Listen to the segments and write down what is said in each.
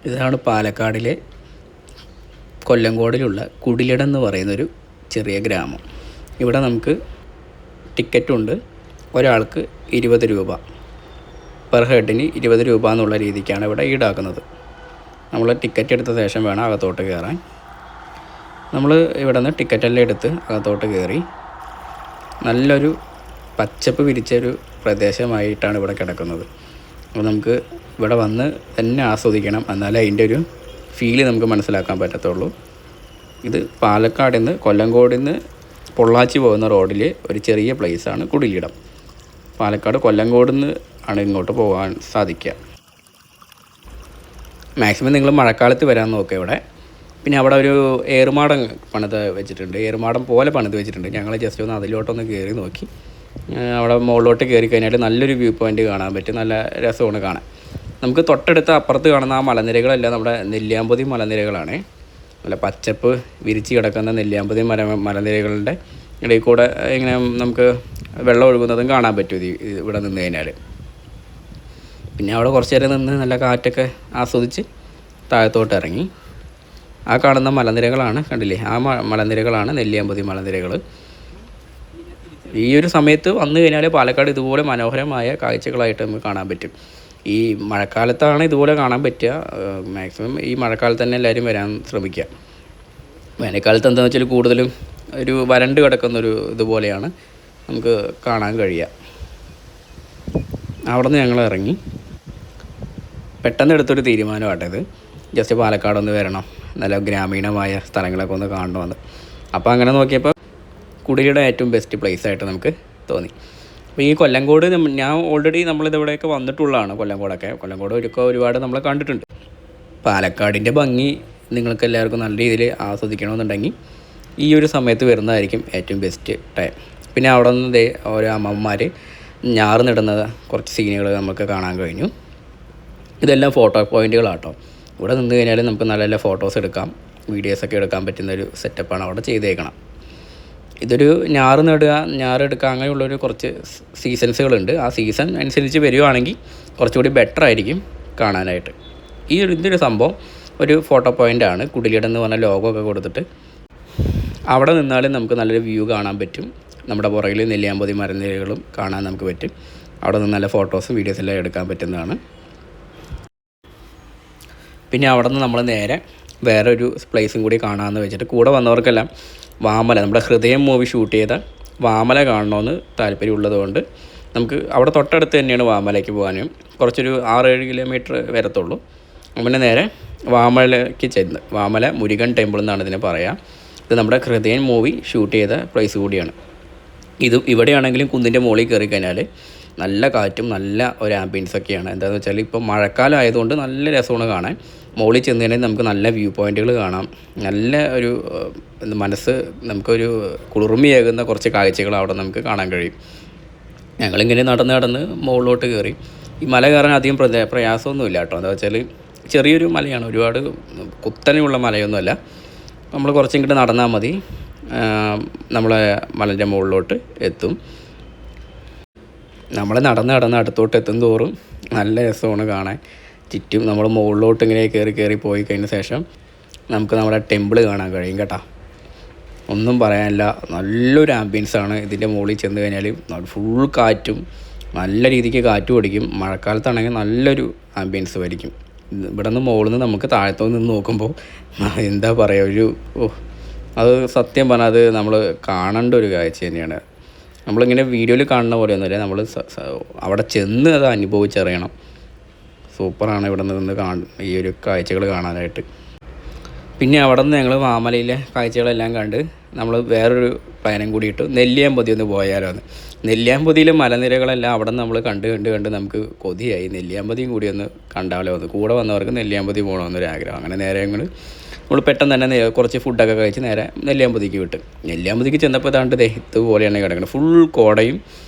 ഇതാണ് പാലക്കാടിലെ കൊല്ലങ്കോടിലുള്ള കുടിലിടം എന്ന് പറയുന്നൊരു ചെറിയ ഗ്രാമം. ഇവിടെ നമുക്ക് ടിക്കറ്റുണ്ട്. ഒരാൾക്ക് 20 രൂപ, പെർ ഹെഡിന് 20 രൂപ എന്നുള്ള രീതിക്കാണ് ഇവിടെ ഈടാക്കുന്നത്. നമ്മൾ ടിക്കറ്റ് എടുത്ത ശേഷം വേണം അകത്തോട്ട് കയറാൻ. നമ്മൾ ഇവിടെ നിന്ന് ടിക്കറ്റെല്ലാം എടുത്ത് അകത്തോട്ട് കയറി. നല്ലൊരു പച്ചപ്പ് വിരിച്ചൊരു പ്രദേശമായിട്ടാണ് ഇവിടെ കിടക്കുന്നത്. അപ്പോൾ നമുക്ക് ഇവിടെ വന്ന് തന്നെ ആസ്വദിക്കണം, എന്നാലേ അതിൻ്റെ ഒരു ഫീല് നമുക്ക് മനസ്സിലാക്കാൻ പറ്റത്തുള്ളൂ. ഇത് പാലക്കാട് നിന്ന് കൊല്ലങ്കോടിൽ നിന്ന് പൊള്ളാച്ചി പോകുന്ന റോഡിൽ ഒരു ചെറിയ പ്ലേസാണ് കുടിലിടം. പാലക്കാട് കൊല്ലങ്കോട് നിന്ന് ആണ് ഇങ്ങോട്ട് പോകാൻ സാധിക്കുക. മാക്സിമം നിങ്ങൾ മഴക്കാലത്ത് വരാൻ നോക്കുക ഇവിടെ. പിന്നെ അവിടെ ഒരു ഏറുമാടം പണിത് വെച്ചിട്ടുണ്ട്, ഏറുമാടം പോലെ പണിത് വെച്ചിട്ടുണ്ട്. ഞങ്ങൾ ജസ്റ്റ് ഒന്ന് അതിലോട്ടൊന്ന് കയറി നോക്കി. അവിടെ മുകളിലോട്ട് കയറി കഴിഞ്ഞാൽ നല്ലൊരു വ്യൂ പോയിൻ്റ് കാണാൻ പറ്റും, നല്ല രസമാണ് കാണാൻ. നമുക്ക് തൊട്ടടുത്ത് അപ്പുറത്ത് കാണുന്ന ആ മലനിരകളെല്ലാം നമ്മുടെ നെല്ലിയാമ്പതി മലനിരകളാണ്. നല്ല പച്ചപ്പ് വിരിച്ച് കിടക്കുന്ന നെല്ലിയാമ്പതി മലനിരകളുടെ ഇടയിൽ കൂടെ ഇങ്ങനെ നമുക്ക് വെള്ളം ഒഴുകുന്നതും കാണാൻ പറ്റും ഇവിടെ നിന്ന് കഴിഞ്ഞാൽ. പിന്നെ അവിടെ കുറച്ച് നേരം നിന്ന് നല്ല കാറ്റൊക്കെ ആസ്വദിച്ച് താഴത്തോട്ട് ഇറങ്ങി. ആ കാണുന്ന മലനിരകളാണ്, കണ്ടില്ലേ, ആ മലനിരകളാണ് നെല്ലിയാമ്പതി മലനിരകൾ. ഈ ഒരു സമയത്ത് വന്നു കഴിഞ്ഞാൽ പാലക്കാട് ഇതുപോലെ മനോഹരമായ കാഴ്ചകളായിട്ട് നമുക്ക് കാണാൻ പറ്റും. ഈ മഴക്കാലത്താണ് ഇതുപോലെ കാണാൻ പറ്റുക. മാക്സിമം ഈ മഴക്കാലത്ത് തന്നെ എല്ലാവരും വരാൻ ശ്രമിക്കുക. വേനൽക്കാലത്ത് എന്താണെന്ന് വെച്ചാൽ കൂടുതലും ഒരു വരണ്ട് കിടക്കുന്നൊരു ഇതുപോലെയാണ് നമുക്ക് കാണാൻ കഴിയുക. അവിടെ നിന്ന് ഞങ്ങൾ ഇറങ്ങി. പെട്ടെന്ന് എടുത്തൊരു തീരുമാനമാട്ടത്, ജസ്റ്റ് പാലക്കാടൊന്ന് വരണം, നല്ല ഗ്രാമീണമായ സ്ഥലങ്ങളൊക്കെ ഒന്ന് കാണണമെന്ന്. അപ്പോൾ അങ്ങനെ നോക്കിയപ്പോൾ കുടിലിടം ഏറ്റവും ബെസ്റ്റ് പ്ലേസായിട്ട് നമുക്ക് തോന്നി. അപ്പോൾ ഈ കൊല്ലങ്കോട് ഞാൻ ഓൾറെഡി നമ്മളിതിവിടെയൊക്കെ വന്നിട്ടുള്ളതാണ്. കൊല്ലങ്കോട് ഒരുപാട് നമ്മൾ കണ്ടിട്ടുണ്ട്. പാലക്കാടിൻ്റെ ഭംഗി നിങ്ങൾക്ക് എല്ലാവർക്കും നല്ല രീതിയിൽ ആസ്വദിക്കണമെന്നുണ്ടെങ്കിൽ ഈ ഒരു സമയത്ത് വരുന്നതായിരിക്കും ഏറ്റവും ബെസ്റ്റ് ടൈം. പിന്നെ അവിടെ നിന്ന് ഓരോ അമ്മമാർ ഞാറുന്നിടുന്ന കുറച്ച് സീനുകൾ നമുക്ക് കാണാൻ കഴിഞ്ഞു. ഇതെല്ലാം ഫോട്ടോ പോയിൻറ്റുകളാട്ടോ. ഇവിടെ നിന്ന് കഴിഞ്ഞാൽ നമുക്ക് നല്ല നല്ല ഫോട്ടോസ് എടുക്കാം, വീഡിയോസൊക്കെ എടുക്കാൻ പറ്റുന്നൊരു സെറ്റപ്പാണ് അവിടെ ചെയ്തേക്കണം. ഇതൊരു ഞാറെടുക്കുക അങ്ങനെയുള്ളൊരു കുറച്ച് സീസൺസുകളുണ്ട്. ആ സീസൺ അനുസരിച്ച് വരികയാണെങ്കിൽ കുറച്ചുകൂടി ബെറ്റർ ആയിരിക്കും കാണാനായിട്ട്. ഇതൊരു സംഭവം ഒരു ഫോട്ടോ പോയിൻ്റാണ്. കുടിലിടം എന്ന് പറഞ്ഞ ലോഗോ ഒക്കെ കൊടുത്തിട്ട് അവിടെ നിന്നാലും നമുക്ക് നല്ലൊരു വ്യൂ കാണാൻ പറ്റും. നമ്മുടെ പുറകിൽ നെല്ലിയാമ്പതി മരനിരകളും കാണാൻ നമുക്ക് പറ്റും. അവിടെ നിന്ന് നല്ല ഫോട്ടോസും വീഡിയോസും എല്ലാം എടുക്കാൻ പറ്റുന്നതാണ്. പിന്നെ അവിടെ നിന്ന് നമ്മൾ നേരെ വേറൊരു പ്ലേസും കൂടി കാണാമെന്ന് വെച്ചിട്ട് കൂടെ വന്നവർക്കെല്ലാം വാമല, നമ്മുടെ ഹൃദയം മൂവി ഷൂട്ട് ചെയ്ത വാമല കാണണമെന്ന് താല്പര്യമുള്ളതുകൊണ്ട് നമുക്ക് അവിടെ തൊട്ടടുത്ത് തന്നെയാണ് വാമലയ്ക്ക് പോകാനും. കുറച്ചൊരു 6-7 കിലോമീറ്റർ വരത്തുള്ളൂ. പിന്നെ നേരെ വാമലയ്ക്ക് ചെന്ന്, വാമല മുരുകൻ ടെമ്പിൾ എന്നാണ് ഇതിനെ പറയുക. ഇത് നമ്മുടെ ഹൃദയം മൂവി ഷൂട്ട് ചെയ്ത പ്ലേസ് കൂടിയാണ്. ഇവിടെയാണെങ്കിലും കുന്നിൻ്റെ മുകളിൽ കയറി കഴിഞ്ഞാൽ നല്ല കാറ്റും നല്ല ഒരു ആംബിയൻസൊക്കെയാണ്. എന്താണെന്ന് വെച്ചാൽ ഇപ്പോൾ മഴക്കാലം ആയതുകൊണ്ട് നല്ല രസമാണ് കാണാൻ. മുകളിൽ ചെന്ന് കഴിഞ്ഞാൽ നമുക്ക് നല്ല വ്യൂ പോയിൻറ്റുകൾ കാണാം. നല്ല ഒരു മനസ്സ് നമുക്കൊരു കുളിർമയേകുന്ന കുറച്ച് കാഴ്ചകൾ അവിടെ നമുക്ക് കാണാൻ കഴിയും. ഞങ്ങളിങ്ങനെ നടന്ന് മുകളിലോട്ട് കയറി. ഈ മല കയറാൻ അധികം പ്രയാസമൊന്നുമില്ല കേട്ടോ. എന്താ വെച്ചാൽ ചെറിയൊരു മലയാണ്, ഒരുപാട് കുത്തനെയുള്ള മലയൊന്നുമല്ല. നമ്മൾ കുറച്ചിങ്ങോട്ട് നടന്നാൽ മതി, നമ്മളെ മലൻ്റെ മുകളിലോട്ട് എത്തും. നമ്മൾ നടന്ന് അടുത്തോട്ട് എത്തും തോറും നല്ല രസമാണ് കാണാൻ. ചുറ്റും നമ്മൾ മുകളിലോട്ട് ഇങ്ങനെ കയറി പോയി കഴിഞ്ഞ ശേഷം നമുക്ക് നമ്മുടെ ടെമ്പിൾ കാണാൻ കഴിയും കേട്ടോ. ഒന്നും പറയാനില്ല, നല്ലൊരു ആംബിയൻസാണ്. ഇതിൻ്റെ മുകളിൽ ചെന്ന് കഴിഞ്ഞാൽ ഫുൾ കാറ്റും, നല്ല രീതിക്ക് കാറ്റും അടിക്കും. മഴക്കാലത്താണെങ്കിൽ നല്ലൊരു ആംബിയൻസ് ആയിരിക്കും. ഇവിടെ നിന്ന് മുകളിൽ നിന്ന് നമുക്ക് താഴത്തു നിന്ന് നോക്കുമ്പോൾ എന്താ പറയുക, അത് സത്യം പറഞ്ഞാൽ അത് നമ്മൾ കാണേണ്ട ഒരു കാഴ്ച തന്നെയാണ്. നമ്മളിങ്ങനെ വീഡിയോയിൽ കാണുന്ന പോലെയൊന്നുമില്ല, നമ്മൾ അവിടെ ചെന്ന് അത് അനുഭവിച്ചറിയണം. സൂപ്പറാണ് ഇവിടെ നിന്ന് ഈ ഒരു കാഴ്ചകൾ കാണാനായിട്ട്. പിന്നെ അവിടെ നിന്ന് ഞങ്ങൾ വാമലയിലെ കാഴ്ചകളെല്ലാം കണ്ട് നമ്മൾ വേറൊരു പ്ലാനും കൂടി ഇട്ടു, നെല്ലിയാമ്പതി ഒന്ന് പോയാലോ എന്ന്. നെല്ലിയാമ്പതിയിലെ മലനിരകളെല്ലാം അവിടെ നിന്ന് നമ്മൾ കണ്ട് നമുക്ക് കൊതിയായി. നെല്ലിയാമ്പതിയും കൂടി ഒന്ന് കണ്ടാലോ എന്ന്. കൂടെ വന്നവർക്ക് നെല്ലിയാമ്പതി പോകണമെന്നൊരു ആഗ്രഹം. അങ്ങനെ നേരെ നമ്മൾ പെട്ടെന്ന് തന്നെ കുറച്ച് ഫുഡൊക്കെ കഴിച്ച് നേരെ നെല്ലിയാമ്പതിക്ക് വിട്ട്. നെല്ലിയാമ്പതിക്ക് ചെന്നപ്പോൾ ഇതുപോലെയാണ് കിടക്കുന്നത്. ഫുൾ കോടയും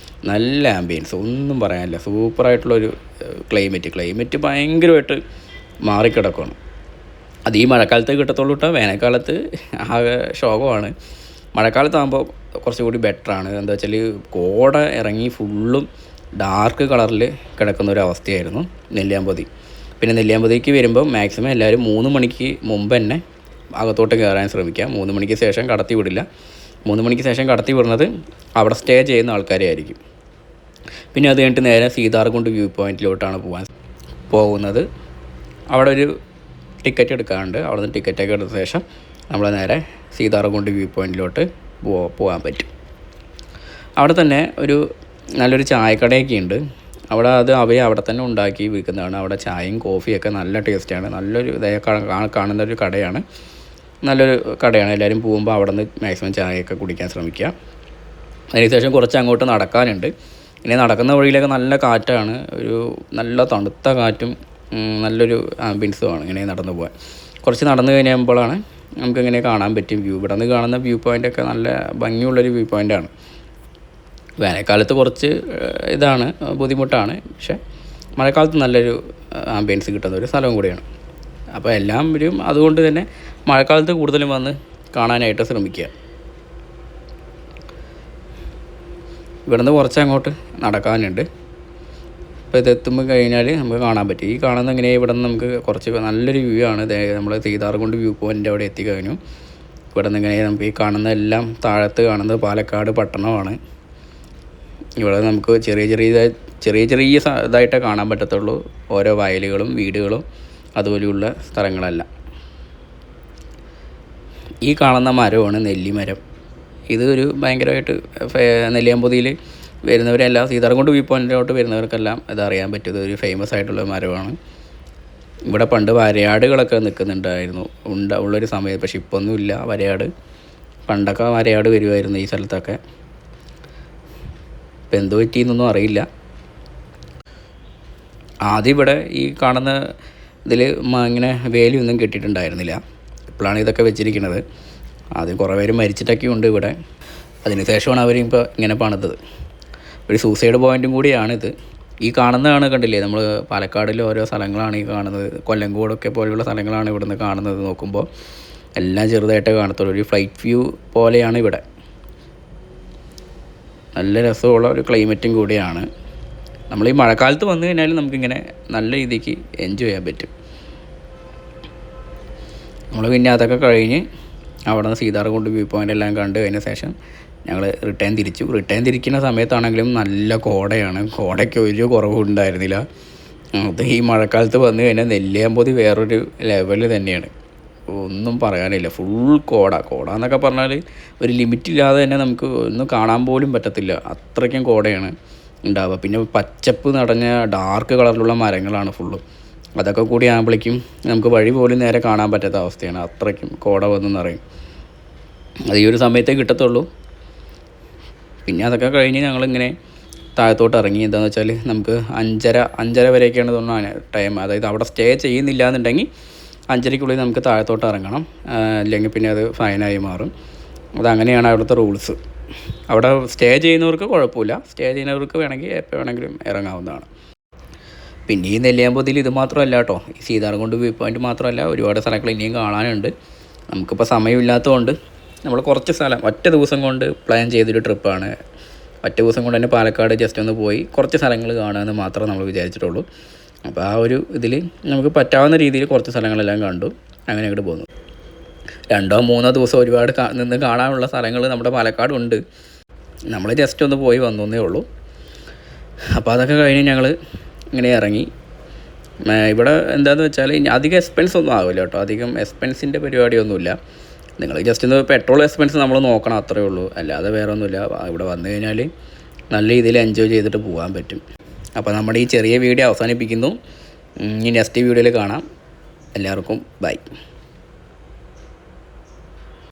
നല്ല ആംബിയൻസ്, ഒന്നും പറയാനില്ല. സൂപ്പറായിട്ടുള്ളൊരു ക്ലൈമറ്റ് ഭയങ്കരമായിട്ട് മാറിക്കിടക്കുകയാണ്. അത് ഈ മഴക്കാലത്ത് കിട്ടത്തുള്ളൂ കേട്ടോ. വേനൽക്കാലത്ത് ആകെ ശോകമാണ്. മഴക്കാലത്താകുമ്പോൾ കുറച്ചുകൂടി ബെറ്ററാണ്. എന്താ വെച്ചാൽ കോട ഇറങ്ങി ഫുള്ളും ഡാർക്ക് കളറിൽ കിടക്കുന്ന ഒരു അവസ്ഥയായിരുന്നു നെല്ലിയാമ്പതി. പിന്നെ നെല്ലിയാമ്പതിക്ക് വരുമ്പോൾ മാക്സിമം എല്ലാവരും 3 മണിക്ക് മുമ്പ് തന്നെ അകത്തോട്ട് കയറാൻ ശ്രമിക്കുക. 3 മണിക്ക് ശേഷം കടത്തി വിടില്ല. 3 മണിക്ക് ശേഷം കടത്തി വിടുന്നത് അവിടെ സ്റ്റേ ചെയ്യുന്ന ആൾക്കാരെ ആയിരിക്കും. പിന്നെ അത് കഴിഞ്ഞിട്ട് നേരെ സീതാർകുണ്ട് വ്യൂ പോയിൻറ്റിലോട്ടാണ് പോകുന്നത്. അവിടെ ഒരു ടിക്കറ്റ് എടുക്കാറുണ്ട്. അവിടെ നിന്ന് ടിക്കറ്റൊക്കെ എടുത്ത ശേഷം നമ്മൾ നേരെ സീതാർകുണ്ട് വ്യൂ പോയിൻറ്റിലോട്ട് പോകാൻ പറ്റും. അവിടെ തന്നെ ഒരു നല്ലൊരു ചായക്കടയൊക്കെ ഉണ്ട്. അവർ അവിടെ തന്നെ ഉണ്ടാക്കി വിൽക്കുന്നതാണ്. അവിടെ ചായയും കോഫിയൊക്കെ നല്ല ടേസ്റ്റാണ്. നല്ലൊരു കാണുന്നൊരു കടയാണ്. നല്ലൊരു കടയാണ്. എല്ലാവരും പോകുമ്പോൾ അവിടെ നിന്ന് മാക്സിമം ചായയൊക്കെ കുടിക്കാൻ ശ്രമിക്കുക. അതിനുശേഷം കുറച്ച് അങ്ങോട്ട് നടക്കാനുണ്ട്. ഇനി നടക്കുന്ന വഴിയിലൊക്കെ നല്ല കാറ്റാണ്. ഒരു നല്ല തണുത്ത കാറ്റും നല്ലൊരു ആംബിയൻസുമാണ് ഇങ്ങനെ നടന്നു പോകാൻ. കുറച്ച് നടന്നു കഴിയുമ്പോഴാണ് നമുക്കിങ്ങനെ കാണാൻ പറ്റും വ്യൂ. ഇവിടെ നിന്ന് കാണുന്ന വ്യൂ പോയിൻ്റൊക്കെ നല്ല ഭംഗിയുള്ളൊരു വ്യൂ പോയിൻ്റാണ്. വേനൽക്കാലത്ത് കുറച്ച് ഇതാണ്, ബുദ്ധിമുട്ടാണ്. പക്ഷേ മഴക്കാലത്ത് നല്ലൊരു ആംബിയൻസ് കിട്ടുന്ന ഒരു സ്ഥലവും കൂടിയാണ്. അപ്പോൾ എല്ലാവരും അതുകൊണ്ട് തന്നെ മഴക്കാലത്ത് കൂടുതലും വന്ന് കാണാനായിട്ട് ശ്രമിക്കുക. ഇവിടുന്ന് കുറച്ച് അങ്ങോട്ട് നടക്കാനുണ്ട്. അപ്പോൾ ഇതെത്തുമ്പോൾ കഴിഞ്ഞാൽ നമുക്ക് കാണാൻ പറ്റും. ഈ കാണുന്ന ഇങ്ങനെ ഇവിടെ നിന്ന് നമുക്ക് കുറച്ച് നല്ലൊരു വ്യൂ ആണ്. നമ്മൾ സീതാർകുണ്ട് വ്യൂ പോയിൻ്റ് അവിടെ എത്തിക്കഴിഞ്ഞു. ഇവിടെ നിന്ന് ഇങ്ങനെ നമുക്ക് ഈ കാണുന്ന എല്ലാം താഴത്ത് കാണുന്നത് പാലക്കാട് പട്ടണമാണ്. ഇവിടെ നമുക്ക് ചെറിയ ഇതായിട്ടേ കാണാൻ പറ്റത്തുള്ളൂ. ഓരോ വയലുകളും വീടുകളും അതുപോലെയുള്ള സ്ഥലങ്ങളെല്ലാം. ഈ കാണുന്ന മരമാണ് നെല്ലിമരം. ഇത് ഒരു ഭയങ്കരമായിട്ട് നെല്ലിയാമ്പതിയിൽ വരുന്നവരെല്ലാം സീതാർകുണ്ട് വ്യൂ പോയിൻറ്റിലോട്ട് വരുന്നവർക്കെല്ലാം ഇതറിയാൻ പറ്റും. ഇതൊരു ഫേമസ് ആയിട്ടുള്ള മരമാണ്. ഇവിടെ പണ്ട് വരയാടുകളൊക്കെ നിൽക്കുന്നുണ്ടായിരുന്നു ഉള്ളൊരു സമയത്ത്. പക്ഷെ ഇപ്പൊന്നും ഇല്ല വരയാട്. പണ്ടൊക്കെ വരയാട് വരുമായിരുന്നു ഈ സ്ഥലത്തൊക്കെ. ഇപ്പം എന്തോ പറ്റിയെന്നൊന്നും അറിയില്ല. ആദ്യം ഇവിടെ ഈ കാണുന്ന ഇതിൽ ഇങ്ങനെ വേലിയൊന്നും കെട്ടിയിട്ടുണ്ടായിരുന്നില്ല. ഇപ്പോഴാണ് ഇതൊക്കെ വെച്ചിരിക്കുന്നത്. ആദ്യം കുറേ പേര് മരിച്ചിട്ടൊക്കെ ഉണ്ട് ഇവിടെ. അതിനുശേഷമാണ് അവരിപ്പോൾ ഇങ്ങനെ പണിതത്. ഒരു സൂസൈഡ് പോയിൻറ്റും കൂടിയാണിത്. ഈ കാണുന്നതാണ്, കണ്ടില്ലേ, നമ്മൾ പാലക്കാടിലെ ഓരോ സ്ഥലങ്ങളാണ് ഈ കാണുന്നത്. കൊല്ലങ്കോടൊക്കെ പോലെയുള്ള സ്ഥലങ്ങളാണ് ഇവിടുന്ന് കാണുന്നത്. നോക്കുമ്പോൾ എല്ലാം ചെറുതായിട്ട് കാണത്തുള്ളൂ. ഒരു ഫ്ലൈറ്റ് വ്യൂ പോലെയാണ് ഇവിടെ. നല്ല രസമുള്ള ഒരു ക്ലൈമറ്റും കൂടിയാണ്. നമ്മൾ ഈ മഴക്കാലത്ത് വന്നു കഴിഞ്ഞാൽ നമുക്കിങ്ങനെ നല്ല രീതിക്ക് എൻജോയ് ചെയ്യാൻ പറ്റും. നമ്മൾ പിന്നെ അതൊക്കെ കഴിഞ്ഞ് അവിടെ നിന്ന് സീതാർകുണ്ട് വ്യൂ പോയിൻ്റ് എല്ലാം കണ്ട് കഴിഞ്ഞ ശേഷം ഞങ്ങൾ റിട്ടേൺ തിരിക്കുന്ന സമയത്താണെങ്കിലും നല്ല കോടയാണ്. കോടയ്ക്ക് ഒരു കുറവും ഉണ്ടായിരുന്നില്ല. അത് ഈ മഴക്കാലത്ത് വന്നു കഴിഞ്ഞാൽ നെല്ലിയാമ്പതി വേറൊരു ലെവൽ തന്നെയാണ്. ഒന്നും പറയാനില്ല. ഫുൾ കോട എന്നൊക്കെ പറഞ്ഞാൽ ഒരു ലിമിറ്റില്ലാതെ തന്നെ നമുക്ക് ഒന്നും കാണാൻ പോലും പറ്റത്തില്ല. അത്രയ്ക്കും കോടയാണ് ഉണ്ടാവുക. പിന്നെ പച്ചപ്പ് നിറഞ്ഞ ഡാർക്ക് കളറിലുള്ള മരങ്ങളാണ് ഫുള്ളും. അതൊക്കെ കൂടി ആകുമ്പോഴേക്കും നമുക്ക് വഴി പോലും നേരെ കാണാൻ പറ്റാത്ത അവസ്ഥയാണ്. അത്രയ്ക്കും കോട വന്നു നിറയും. അത് ഈ ഒരു സമയത്തേ കിട്ടത്തുള്ളൂ. പിന്നെ അതൊക്കെ കഴിഞ്ഞ് ഞങ്ങളിങ്ങനെ താഴത്തോട്ട് ഇറങ്ങി. എന്താണെന്ന് വെച്ചാൽ നമുക്ക് 5:30 വരെയൊക്കെയാണ് തോന്നുന്നത് ടൈം. അതായത് അവിടെ സ്റ്റേ ചെയ്യുന്നില്ല എന്നുണ്ടെങ്കിൽ 5:30 നമുക്ക് താഴത്തോട്ട് ഇറങ്ങണം. അല്ലെങ്കിൽ പിന്നെ അത് ഫൈനായി മാറും. അതങ്ങനെയാണ് അവിടുത്തെ റൂൾസ്. അവിടെ സ്റ്റേ ചെയ്യുന്നവർക്ക് കുഴപ്പമില്ല. സ്റ്റേ ചെയ്യുന്നവർക്ക് വേണമെങ്കിൽ എപ്പോൾ വേണമെങ്കിലും ഇറങ്ങാവുന്നതാണ്. പിന്നെ ഈ നെല്ലിയാമ്പതിയിൽ ഇത് മാത്രമല്ല കേട്ടോ, ഈ സീതാർകുണ്ട് വ്യൂ പോയിൻറ്റ് മാത്രമല്ല, ഒരുപാട് സ്ഥലങ്ങൾ ഇനിയും കാണാനുണ്ട്. നമുക്കിപ്പോൾ സമയമില്ലാത്തതുകൊണ്ട് നമ്മൾ കുറച്ച് സ്ഥലം ഒറ്റ ദിവസം കൊണ്ട് പ്ലാൻ ചെയ്തൊരു ട്രിപ്പാണ്. ഒറ്റ ദിവസം കൊണ്ട് തന്നെ പാലക്കാട് ജസ്റ്റ് ഒന്ന് പോയി കുറച്ച് സ്ഥലങ്ങൾ കാണുമെന്ന് മാത്രമേ നമ്മൾ വിചാരിച്ചിട്ടുള്ളൂ. അപ്പോൾ ആ ഒരു ഇതിൽ നമുക്ക് പറ്റാവുന്ന രീതിയിൽ കുറച്ച് സ്ഥലങ്ങളെല്ലാം കണ്ടു. അങ്ങനെ അങ്ങോട്ട് പോന്നു. 2-3 ദിവസം ഒരുപാട് നിന്ന് കാണാനുള്ള സ്ഥലങ്ങൾ നമ്മുടെ പാലക്കാടുണ്ട്. നമ്മൾ ജസ്റ്റ് ഒന്ന് പോയി വന്നേ ഉള്ളൂ. അപ്പോൾ അതൊക്കെ കഴിഞ്ഞ് ഞങ്ങൾ ഇങ്ങനെ ഇറങ്ങി. ഇവിടെ എന്താണെന്ന് വെച്ചാൽ അധികം എക്സ്പെൻസ് ഒന്നും ആവില്ല കേട്ടോ. അധികം എക്സ്പെൻസിൻ്റെ പരിപാടിയൊന്നുമില്ല. നിങ്ങൾ ജസ്റ്റ് ഒന്ന് പെട്രോൾ എക്സ്പെൻസ് നമ്മൾ നോക്കണം, അത്രയേ ഉള്ളൂ. അല്ലാതെ വേറെ ഒന്നുമില്ല. ഇവിടെ വന്നു കഴിഞ്ഞാൽ നല്ല രീതിയിൽ എൻജോയ് ചെയ്തിട്ട് പോകാൻ പറ്റും. അപ്പോൾ നമ്മുടെ ഈ ചെറിയ വീഡിയോ അവസാനിപ്പിക്കുന്നു. ഇനി നെക്സ്റ്റ് വീഡിയോയിൽ കാണാം. എല്ലാവർക്കും ബൈ.